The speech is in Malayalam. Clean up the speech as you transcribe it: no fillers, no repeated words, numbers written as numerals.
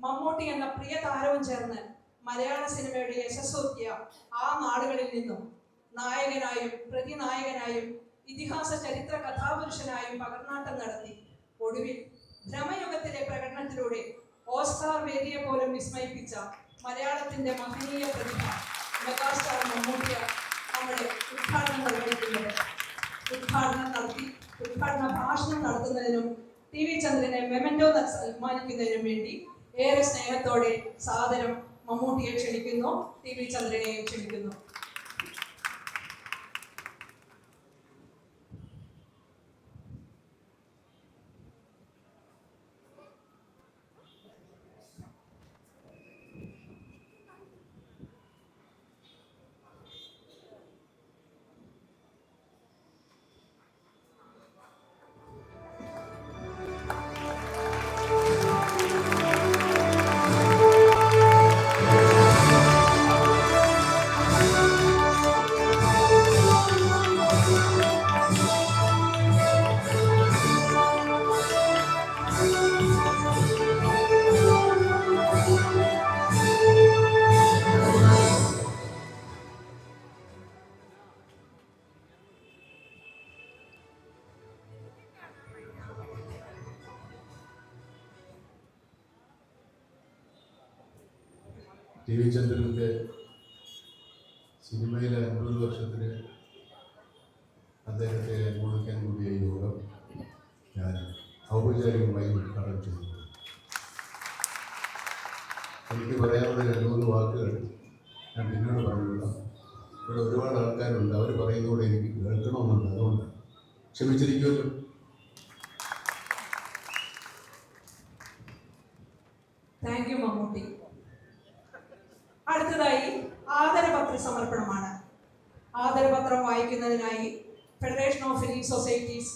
മമ്മൂട്ടി എന്ന പ്രിയ താരവും ചേർന്ന് മലയാള സിനിമയുടെ യശസ്സോക്കിയ ആ നാളുകളിൽ നിന്നും നായകനായും പ്രതിനായകനായും ഇതിഹാസ ചരിത്ര കഥാപുരുഷനായും പകർന്നാട്ടം നടത്തി ഒടുവിൽ ഭ്രമയുഗത്തിലെ പ്രകടനത്തിലൂടെ ഓസ്കാർ വേദിയെ പോലും വിസ്മയിപ്പിച്ച മലയാളത്തിന്റെ മഹനീയ പ്രതിഭ മെഗാസ്റ്റാർ മമ്മൂട്ടിയ നമ്മുടെ ഉദ്ഘാടനം നിർവഹിക്കുന്നത്. ഉദ്ഘാടന ഭാഷണം നടത്തുന്നതിനും ടി വി ചന്ദ്രനെ മെമന്റോ സമ്മാനിക്കുന്നതിനും വേണ്ടി ഏറെ സ്നേഹത്തോടെ സാദരം മമ്മൂട്ടിയെ ക്ഷണിക്കുന്നു, ടി വി ചന്ദ്രനെയും ക്ഷണിക്കുന്നു. ടി വി ചന്ദ്രൻ്റെ സിനിമയിലെ 50 വർഷത്തിന് അദ്ദേഹത്തെ അനുമോദിക്കാൻ കൂടിയ യോഗം ഞാൻ ഔപചാരികമായി ഉദ്ഘാടനം ചെയ്തു. എനിക്ക് പറയാനുള്ള 2-3 വാക്കുകൾ ഞാൻ പിന്നീട് പറഞ്ഞുകൊള്ളാം. ഇവിടെ ഒരുപാട് ആൾക്കാരുണ്ട്, അവർ പറയുന്നതോടെ എനിക്ക് കേൾക്കണമെന്നുണ്ട്, അതുകൊണ്ട് ക്ഷമിച്ചിരിക്കുമല്ലോ. Thank you Mammootty. അടുത്തതായി ആദരപത്ര സമർപ്പണമാണ്. ആദരപത്രം വായിക്കുന്നതിനായി ഫെഡറേഷൻ ഓഫ് ഫിലിം സൊസൈറ്റീസ്